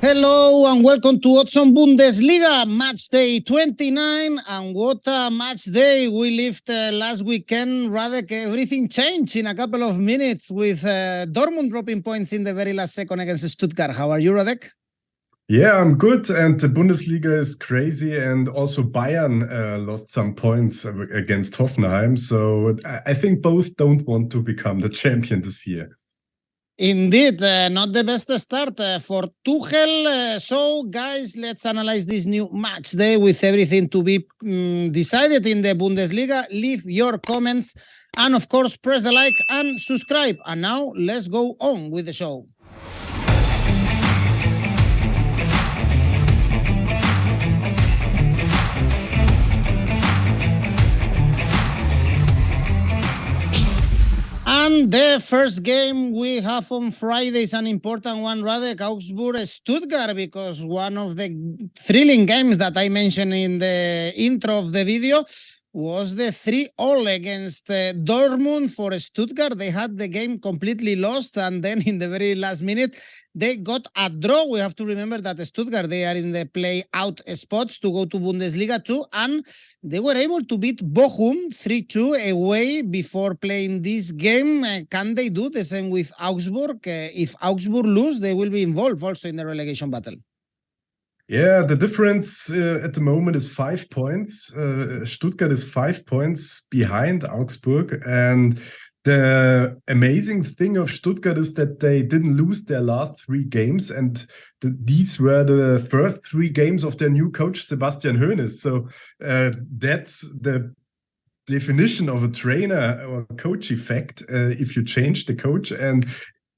Hello and welcome to Odds on Bundesliga Matchday 29. And what a match day we lived last weekend. Radek, everything changed in a couple of minutes with Dortmund dropping points in the very last second against Stuttgart. How are you, Radek? Yeah, I'm good. And the Bundesliga is crazy. And also Bayern lost some points against Hoffenheim. So I think both don't want to become the champion this year. Indeed, not the best start for Tuchel. So, guys, let's analyze this new match day with everything to be decided in the Bundesliga. Leave your comments and, of course, press the like and subscribe. And now, let's go on with the show. And the first game we have on Friday is an important one, Radek, Augsburg, Stuttgart, because one of the thrilling games that I mentioned in the intro of the video was the 3-0 against Dortmund for Stuttgart. They had the game completely lost, and then in the very last minute, they got a draw. We have to remember that Stuttgart, they are in the play-out spots to go to Bundesliga 2, and they were able to beat Bochum 3-2 away before playing this game. Can they do the same with Augsburg? If Augsburg lose, they will be involved also in the relegation battle. Yeah, the difference at the moment is 5 points. Stuttgart is 5 points behind Augsburg. And the amazing thing of Stuttgart is that they didn't lose their last 3 games. And these were the first 3 games of their new coach, Sebastian Hoeneß. So that's the definition of a trainer or coach effect if you change the coach. And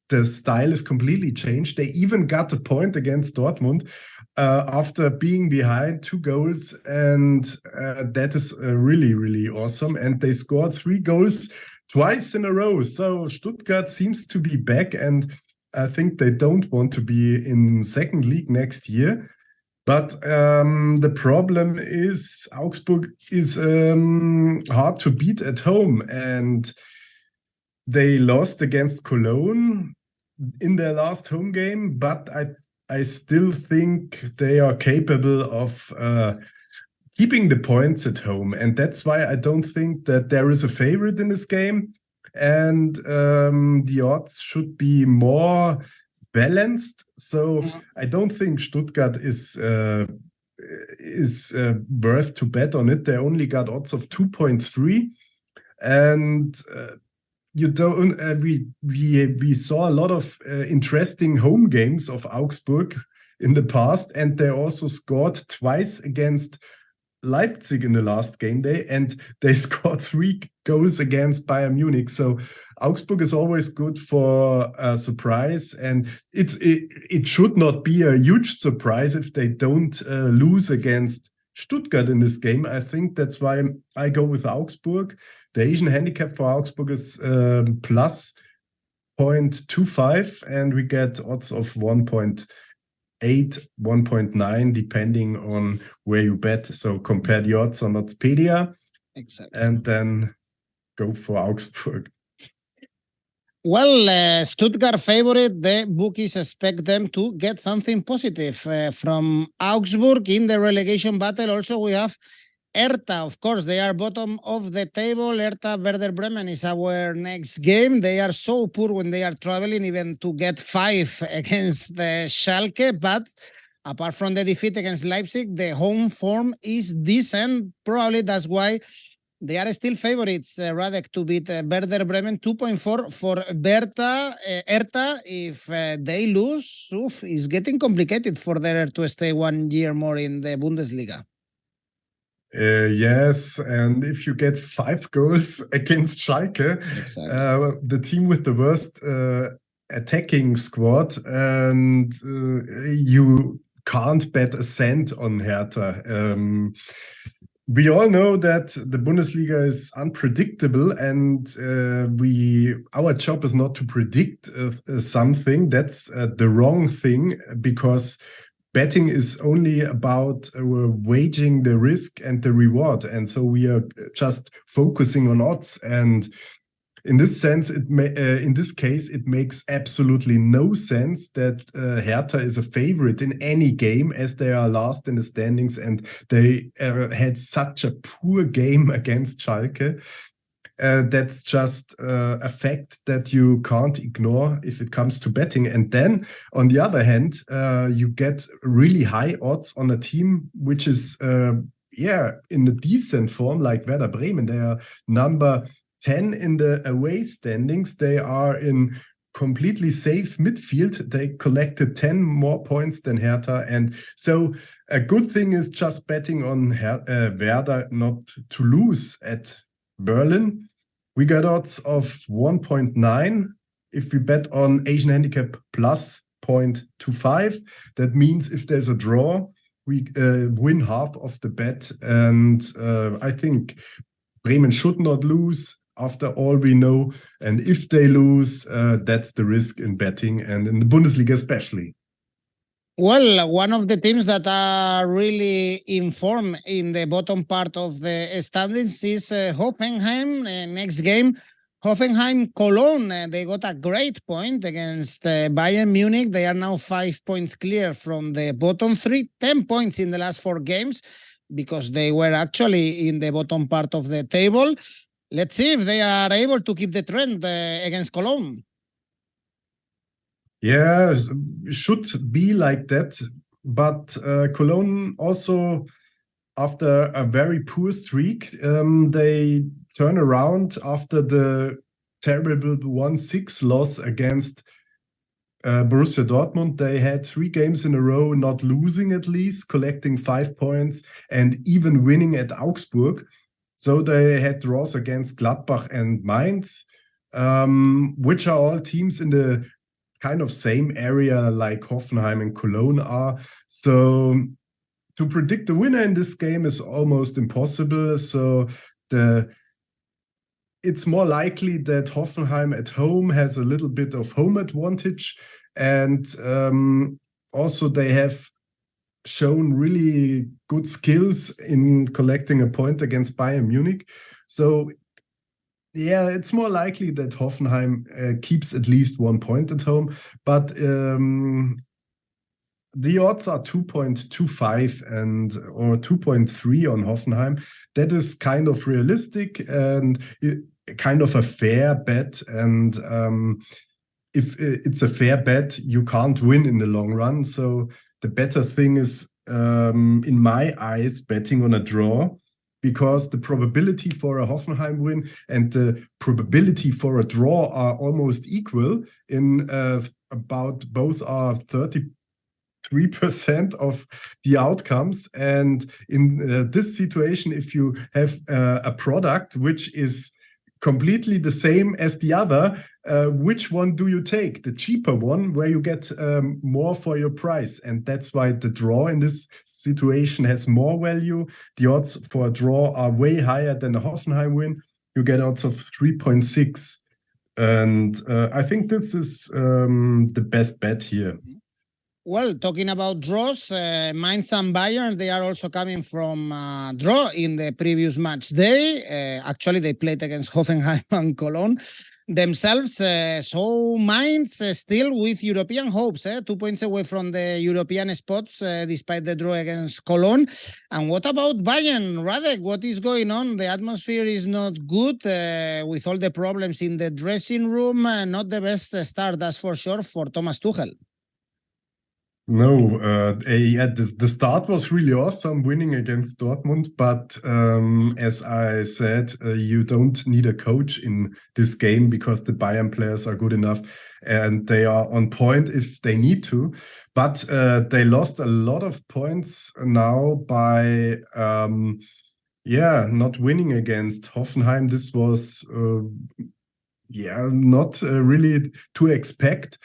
the style is completely changed. They even got a point against Dortmund after being behind 2 goals, and that is really, really awesome. And they scored 3 goals twice in a row. So Stuttgart seems to be back, and I think they don't want to be in second league next year. But the problem is Augsburg is hard to beat at home, and they lost against Cologne in their last home game, but I still think they are capable of keeping the points at home. And that's why I don't think that there is a favorite in this game. And the odds should be more balanced. So I don't think Stuttgart is worth to bet on it. They only got odds of 2.3. And you don't. We saw a lot of interesting home games of Augsburg in the past, and they also scored twice against Leipzig in the last game day, and they scored 3 goals against Bayern Munich. So Augsburg is always good for a surprise, and it should not be a huge surprise if they don't lose against Stuttgart in this game. I think that's why I go with Augsburg. The Asian handicap for Augsburg is plus 0.25, and we get odds of 1.8, 1.9, depending on where you bet. So compare the odds on Oddspedia, exactly, and then go for Augsburg. Well, Stuttgart favorite, the bookies expect them to get something positive from Augsburg in the relegation battle. Also, we have Hertha, of course, they are bottom of the table. Hertha, Werder Bremen is our next game. They are so poor when they are traveling, even to get 5 against the Schalke. But apart from the defeat against Leipzig, the home form is decent. Probably that's why they are still favorites, Radek, to beat Werder Bremen. 2.4 for Hertha. If they lose, it's getting complicated for them to stay 1 year more in the Bundesliga. Yes, and if you get 5 goals against Schalke, exactly, the team with the worst attacking squad, and you can't bet a cent on Hertha. We all know that the Bundesliga is unpredictable, and our job is not to predict something. That's the wrong thing, because betting is only about waging the risk and the reward. And so we are just focusing on odds. And in this sense, in this case, it makes absolutely no sense that Hertha is a favorite in any game, as they are last in the standings and they had such a poor game against Schalke. That's just a fact that you can't ignore if it comes to betting. And then, on the other hand, you get really high odds on a team which is, in a decent form, like Werder Bremen. They are number 10 in the away standings. They are in completely safe midfield. They collected 10 more points than Hertha. And so a good thing is just betting on Werder not to lose at Berlin. We got odds of 1.9 if we bet on Asian handicap plus 0.25. That means if there's a draw, we win half of the bet. And I think Bremen should not lose after all we know. And if they lose, that's the risk in betting and in the Bundesliga especially. Well, one of the teams that are really informed in the bottom part of the standings is Hoffenheim. Next game, Hoffenheim Cologne. They got a great point against Bayern Munich. They are now 5 points clear from the bottom three, 10 points in the last 4 games, because they were actually in the bottom part of the table. Let's see if they are able to keep the trend against Cologne. Yeah, should be like that. But Cologne also, after a very poor streak, they turn around after the terrible 1-6 loss against Borussia Dortmund. They had 3 games in a row not losing, at least, collecting 5 points and even winning at Augsburg. So they had draws against Gladbach and Mainz, which are all teams in the kind of same area like Hoffenheim and Cologne are. So to predict the winner in this game is almost impossible. So it's more likely that Hoffenheim at home has a little bit of home advantage. And also they have shown really good skills in collecting a point against Bayern Munich. So yeah, it's more likely that Hoffenheim keeps at least 1 point at home, but the odds are 2.25 or 2.3 on Hoffenheim. That is kind of realistic and kind of a fair bet. And if it's a fair bet, you can't win in the long run. So the better thing is, in my eyes, betting on a draw, because the probability for a Hoffenheim win and the probability for a draw are almost equal. In about both are 33% of the outcomes. And in this situation, if you have a product which is completely the same as the other, which one do you take? The cheaper one, where you get more for your price. And that's why the draw in this situation has more value. The odds for a draw are way higher than a Hoffenheim win. You get odds of 3.6. And I think this is the best bet here. Well, talking about draws, Mainz and Bayern, they are also coming from draw in the previous match day. Actually, they played against Hoffenheim and Cologne themselves. So Mainz still with European hopes, 2 points away from the European spots, despite the draw against Cologne. And what about Bayern, Radek? What is going on? The atmosphere is not good, with all the problems in the dressing room. Not the best start, that's for sure, for Thomas Tuchel. No, the start was really awesome, winning against Dortmund. But as I said, you don't need a coach in this game, because the Bayern players are good enough and they are on point if they need to. But they lost a lot of points now by not winning against Hoffenheim. This was not really to expect.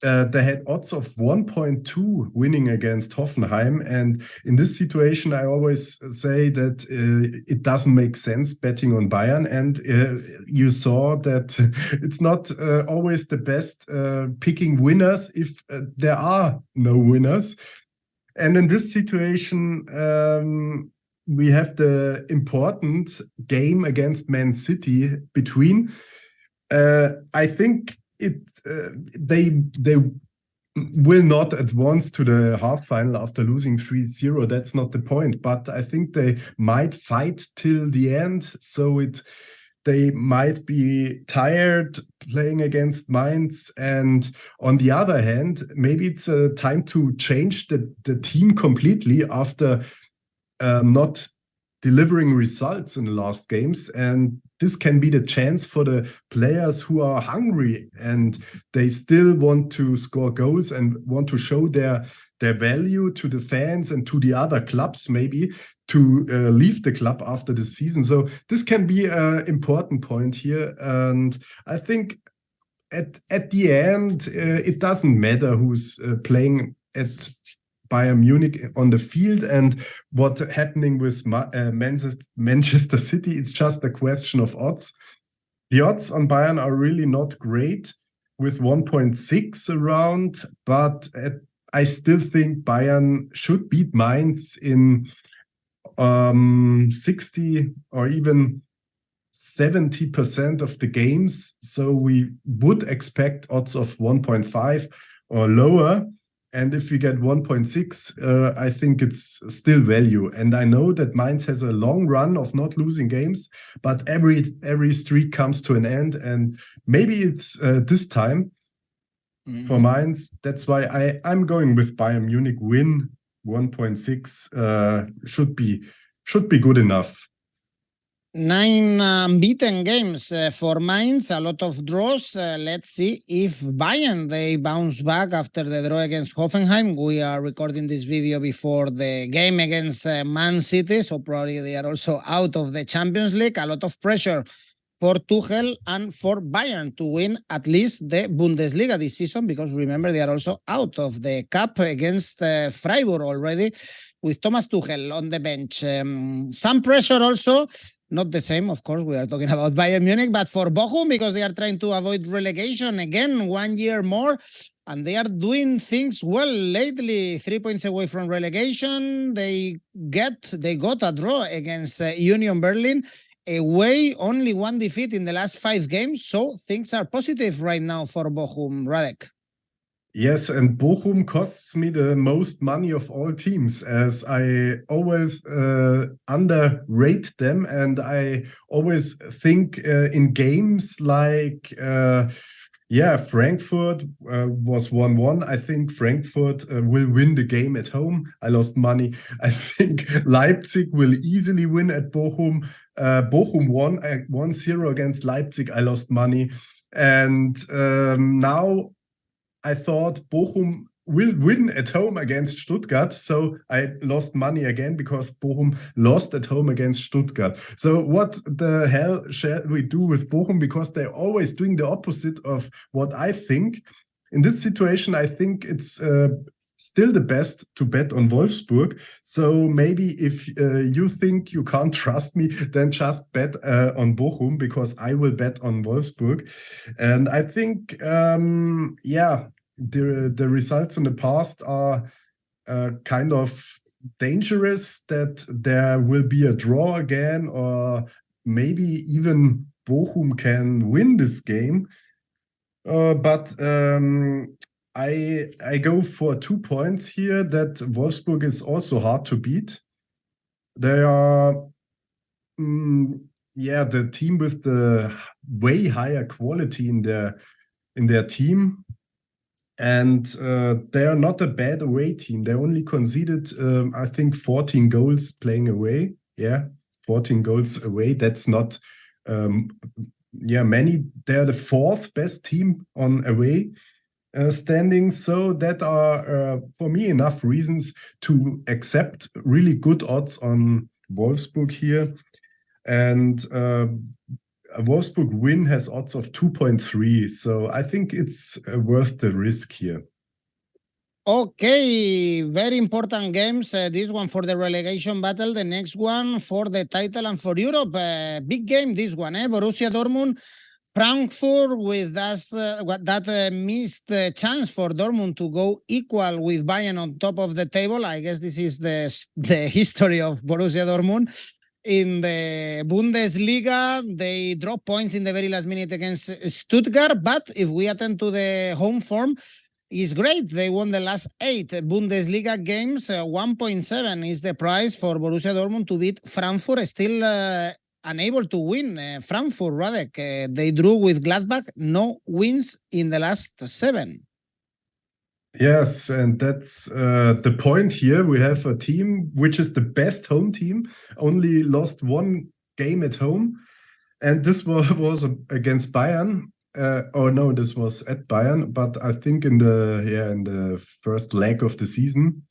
They had odds of 1.2 winning against Hoffenheim. And in this situation, I always say that it doesn't make sense betting on Bayern. And you saw that it's not always the best picking winners if there are no winners. And in this situation, we have the important game against Man City between. I think they will not advance to the half final after losing 3-0. That's not the point. But I think they might fight till the end. So they might be tired playing against Mainz. And on the other hand, maybe it's a time to change the team completely after not delivering results in the last games. And this can be the chance for the players who are hungry and they still want to score goals and want to show their value to the fans and to the other clubs, maybe to leave the club after the season. So this can be an important point here. And I think at the end, it doesn't matter who's playing at Bayern Munich on the field and what's happening with Manchester City. It's just a question of odds. The odds on Bayern are really not great with 1.6 around, but I still think Bayern should beat Mainz in 60 or even 70% of the games. So we would expect odds of 1.5 or lower. And if we get 1.6, I think it's still value. And I know that Mainz has a long run of not losing games, but every streak comes to an end. And maybe it's this time for Mainz. That's why I'm going with Bayern Munich win 1.6. Should be good enough. 9 unbeaten games for Mainz, a lot of draws. Let's see if Bayern, they bounce back after the draw against Hoffenheim. We are recording this video before the game against Man City, so probably they are also out of the Champions League. A lot of pressure for Tuchel and for Bayern to win at least the Bundesliga this season, because remember, they are also out of the cup against Freiburg already with Thomas Tuchel on the bench. Some pressure also. Not the same, of course, we are talking about Bayern Munich, but for Bochum, because they are trying to avoid relegation again, 1 year more, and they are doing things well lately, 3 points away from relegation. They got a draw against Union Berlin, away only 1 defeat in the last 5 games, so things are positive right now for Bochum. Radek. Yes, and Bochum costs me the most money of all teams, as I always underrate them, and I always think in games like Frankfurt was 1-1. I think Frankfurt will win the game at home. I lost money. I think Leipzig will easily win at Bochum. Bochum won 1-0 against Leipzig. I lost money. And now I thought Bochum will win at home against Stuttgart, so I lost money again because Bochum lost at home against Stuttgart. So what the hell shall we do with Bochum? Because they're always doing the opposite of what I think. In this situation, I think it's still the best to bet on Wolfsburg. So maybe if you think you can't trust me, then just bet on Bochum, because I will bet on Wolfsburg. And I think, the results in the past are kind of dangerous, that there will be a draw again, or maybe even Bochum can win this game. But I go for 2 points here, that Wolfsburg is also hard to beat. They are the team with the way higher quality in their team. And they are not a bad away team. They only conceded, I think, 14 goals playing away. Yeah, 14 goals away. That's not many. They're the 4th best team on away standings. So that are, for me, enough reasons to accept really good odds on Wolfsburg here. And a Wolfsburg win has odds of 2.3, so I think it's worth the risk here. Okay, very important games. This one for the relegation battle, the next one for the title and for Europe. Big game, this one, Borussia Dortmund, Frankfurt, with that missed chance for Dortmund to go equal with Bayern on top of the table. I guess this is the history of Borussia Dortmund. In the Bundesliga, they dropped points in the very last minute against Stuttgart, but if we attend to the home form, it's great. They won the last 8 Bundesliga games. 1.7 is the price for Borussia Dortmund to beat Frankfurt. Still unable to win. Frankfurt, Radek, they drew with Gladbach. No wins in the last 7. Yes, and that's the point here. We have a team which is the best home team, only lost 1 game at home, and this was against Bayern. No, this was at Bayern, but I think in the first leg of the season,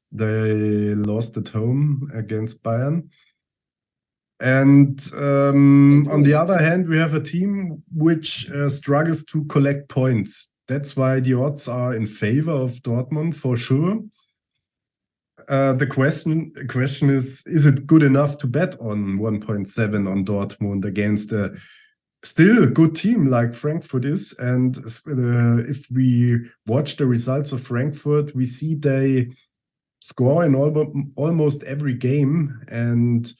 they lost at home against Bayern. And on the other hand, we have a team which struggles to collect points. That's why the odds are in favor of Dortmund for sure. The question is it good enough to bet on 1.7 on Dortmund against still a good team like Frankfurt is? And if we watch the results of Frankfurt, we see they score in almost every game. And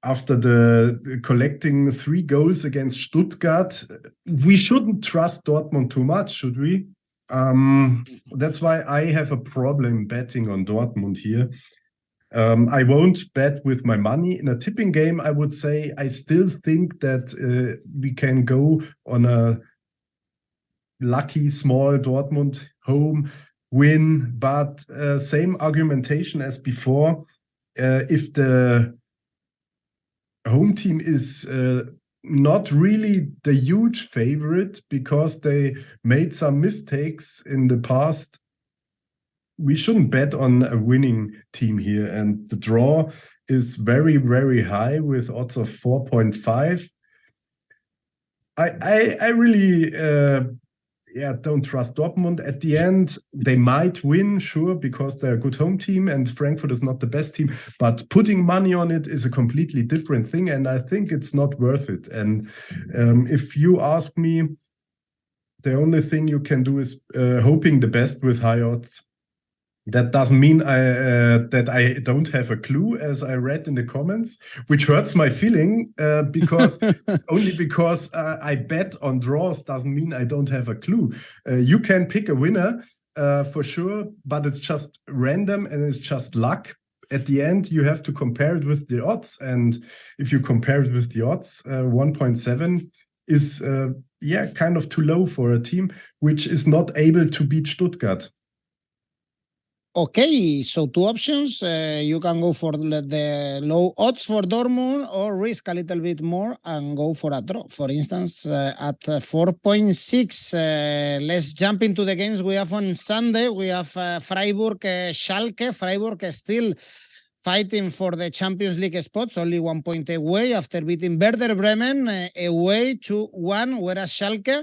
after the collecting 3 goals against Stuttgart, we shouldn't trust Dortmund too much, should we? That's why I have a problem betting on Dortmund here. I won't bet with my money. In a tipping game, I would say I still think that we can go on a lucky small Dortmund home win, but same argumentation as before. If the home team is not really the huge favorite because they made some mistakes in the past, we shouldn't bet on a winning team here. And the draw is very, very high with odds of 4.5. I really don't trust Dortmund. At the end, they might win, sure, because they're a good home team and Frankfurt is not the best team. But putting money on it is a completely different thing, and I think it's not worth it. And if you ask me, the only thing you can do is hoping the best with high odds. That doesn't mean that I don't have a clue, as I read in the comments, which hurts my feeling because only because I bet on draws doesn't mean I don't have a clue. You can pick a winner for sure, but it's just random and it's just luck. At the end, you have to compare it with the odds. And if you compare it with the odds, 1.7 is kind of too low for a team which is not able to beat Stuttgart. Okay, so 2 options. You can go for the low odds for Dortmund or risk a little bit more and go for a draw. For instance, at 4.6. Let's jump into the games we have on Sunday. We have Freiburg, Schalke. Freiburg is still fighting for the Champions League spots, only 1 point away after beating Werder Bremen away 2-1, whereas Schalke,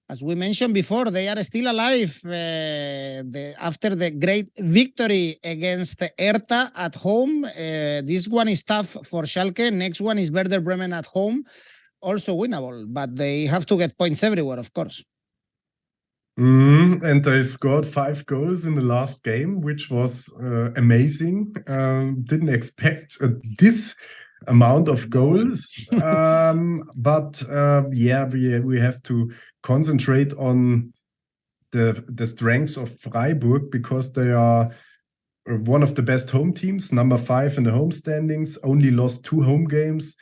as we mentioned before, they are still alive after the great victory against Hertha at home. This one is tough for Schalke. Next one is Werder Bremen at home. Also winnable, but they have to get points everywhere, of course. And they scored 5 goals in the last game, which was amazing. Didn't expect this amount of goals. But we have to concentrate on the strengths of Freiburg because they are one of the best home teams, number 5 in the home standings, only lost 2 home games,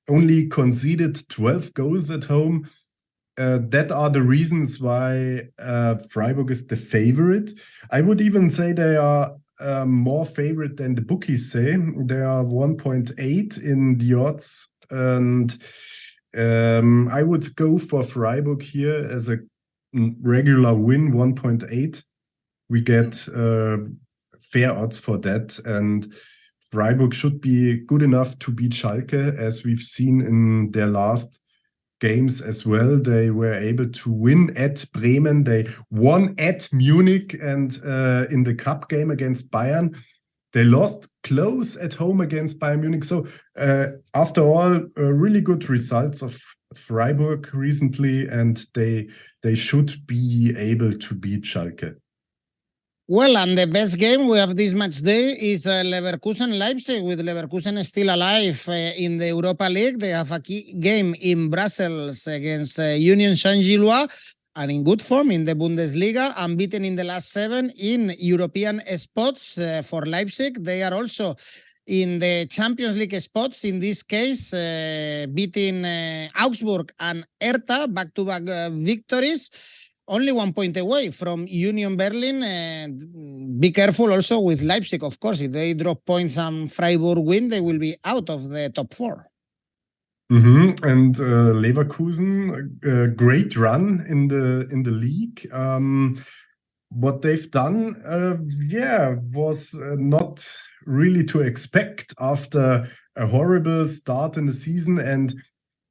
only conceded 12 goals at home. That are the reasons why Freiburg is the favorite. I would even say they are more favorite than the bookies say. They are 1.8 in the odds, and I would go for Freiburg here as a regular win, 1.8. We get fair odds for that, and Freiburg should be good enough to beat Schalke, as we've seen in their last games as well. They were able to win at Bremen. They won at Munich, and in the cup game against Bayern, they lost close at home against Bayern Munich. So after all, really good results of Freiburg recently, and they should be able to beat Schalke. Well, and the best game we have this match day is Leverkusen Leipzig, with Leverkusen still alive in the Europa League. They have a key game in Brussels against Union Saint-Gilloise, and in good form in the Bundesliga, unbeaten in the last 7 in European spots for Leipzig. They are also in the Champions League spots, in this case, beating Augsburg and Hertha, back-to-back victories. Only 1 point away from Union Berlin. Be careful also with Leipzig, of course. If they drop points and Freiburg win, they will be out of the top 4. And Leverkusen, great run in the league. What they've done, was not really to expect after a horrible start in the season, and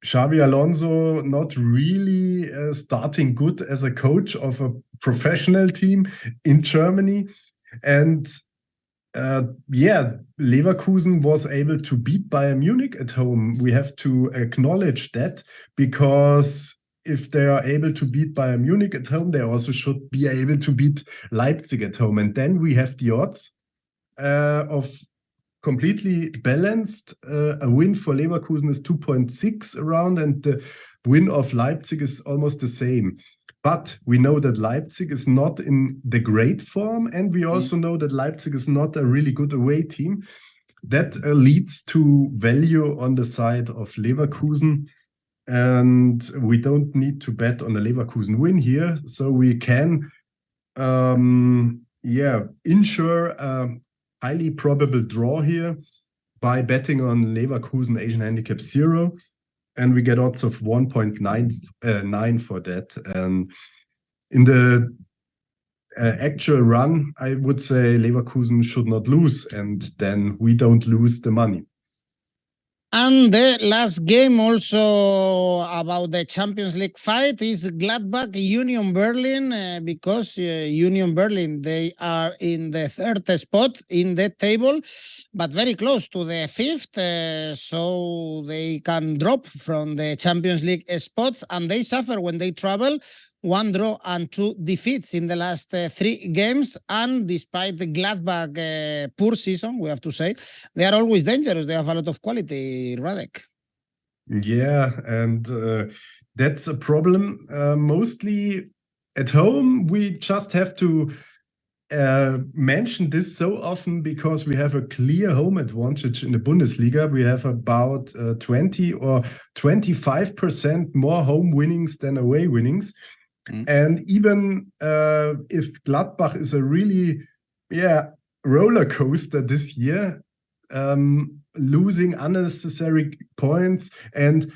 Xabi Alonso not really starting good as a coach of a professional team in Germany. And Leverkusen was able to beat Bayern Munich at home. We have to acknowledge that, because if they are able to beat Bayern Munich at home, they also should be able to beat Leipzig at home. And then we have the odds of completely balanced. A win for Leverkusen is 2.6 around, and the win of Leipzig is almost the same. But we know that Leipzig is not in the great form, and we also know that Leipzig is not a really good away team. That leads to value on the side of Leverkusen, and we don't need to bet on a Leverkusen win here, so we can ensure a highly probable draw here by betting on Leverkusen Asian handicap 0, and we get odds of 1.9 for that. And in the actual run, I would say Leverkusen should not lose, and then we don't lose the money. And the last game also about the Champions League fight is Gladbach Union Berlin, because Union Berlin, they are in the 3rd spot in the table, but very close to the 5th, so they can drop from the Champions League spots, and they suffer when they travel. 1 draw and 2 defeats in the last 3 games. And despite the Gladbach poor season, we have to say, they are always dangerous. They have a lot of quality, Radek. Yeah, and that's a problem. Mostly at home, we just have to mention this so often because we have a clear home advantage in the Bundesliga. We have about 20 or 25% more home winnings than away winnings. And even if Gladbach is a really roller coaster this year, losing unnecessary points, and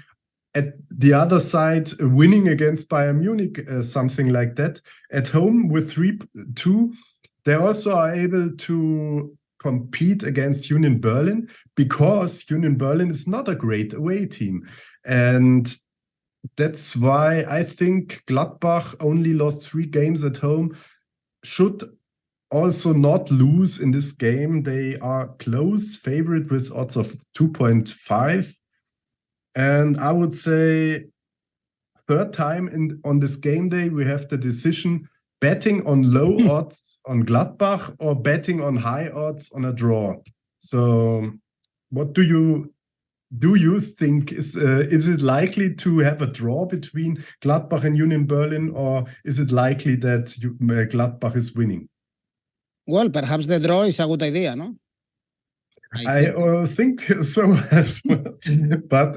at the other side winning against Bayern Munich, something like that, at home with 3-2, they also are able to compete against Union Berlin, because Union Berlin is not a great away team. And that's why I think Gladbach only lost 3 games at home, should also not lose in this game. They are close favorite with odds of 2.5. And I would say 3rd time on this game day, we have the decision betting on low odds on Gladbach or betting on high odds on a draw. So what do you think? Is it likely to have a draw between Gladbach and Union Berlin, or is it likely that Gladbach is winning? Well, perhaps the draw is a good idea, no? I think so as well. But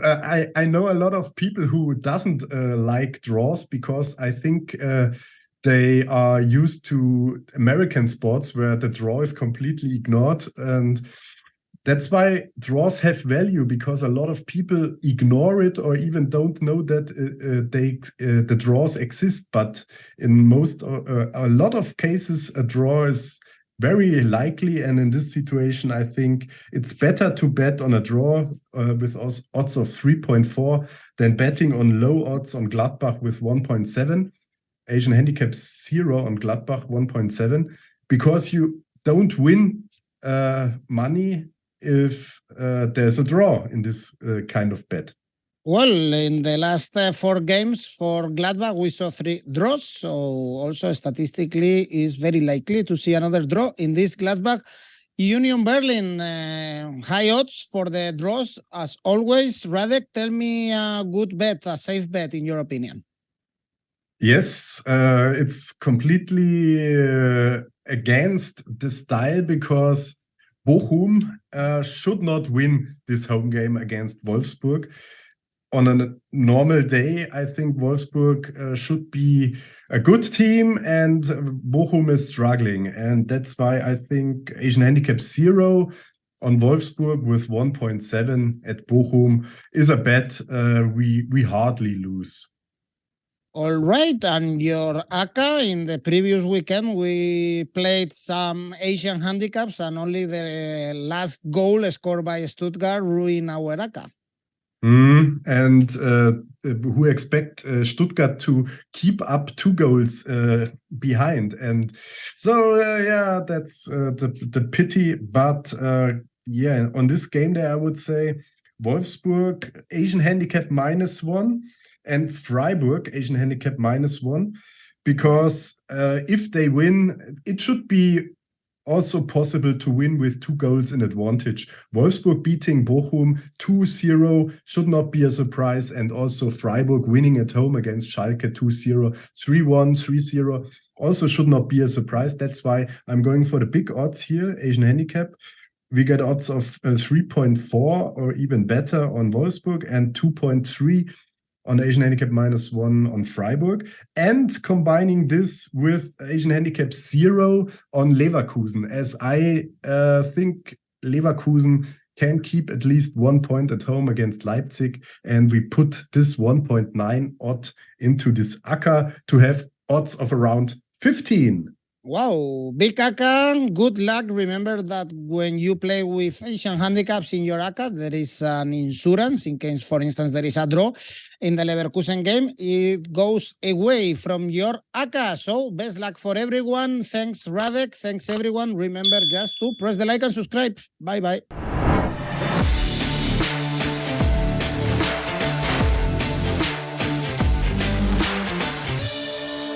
I know a lot of people who doesn't like draws, because I think they are used to American sports where the draw is completely ignored. And that's why draws have value, because a lot of people ignore it or even don't know that the draws exist. But in a lot of cases, a draw is very likely. And in this situation, I think it's better to bet on a draw with odds of 3.4 than betting on low odds on Gladbach with 1.7. Asian handicap 0 on Gladbach 1.7, because you don't win money if there's a draw in this kind of bet. Well, in the last 4 games for Gladbach, we saw 3 draws. So also statistically is very likely to see another draw in this Gladbach. Union Berlin, high odds for the draws as always. Radek, tell me a good bet, a safe bet in your opinion. Yes, it's completely against the style because Bochum should not win this home game against Wolfsburg. On a normal day, I think Wolfsburg should be a good team and Bochum is struggling. And that's why I think Asian handicap 0 on Wolfsburg with 1.7 at Bochum is a bet we hardly lose. All right, and your ACCA, in the previous weekend, we played some Asian handicaps and only the last goal scored by Stuttgart ruined our ACCA. And who expect Stuttgart to keep up 2 goals behind. And so, yeah, that's the pity. But yeah, on this game day, I would say Wolfsburg, Asian handicap -1, and Freiburg, Asian handicap -1. Because if they win, it should be also possible to win with 2 goals in advantage. Wolfsburg beating Bochum 2-0 should not be a surprise, and also Freiburg winning at home against Schalke 2-0, 3-1, 3-0 also should not be a surprise. That's why I'm going for the big odds here, Asian handicap. We get odds of 3.4 or even better on Wolfsburg and 2.3 on Asian handicap -1 on Freiburg, and combining this with Asian handicap 0 on Leverkusen, as I think Leverkusen can keep at least 1 point at home against Leipzig, and we put this 1.9 odd into this ACCA to have odds of around 15. Wow, big ACCA, good luck. Remember that when you play with Asian handicaps in your ACCA, there is an insurance in case, for instance, there is a draw in the Leverkusen game. It goes away from your ACCA. So best luck for everyone. Thanks, Radek. Thanks, everyone. Remember just to press the like and subscribe. Bye-bye.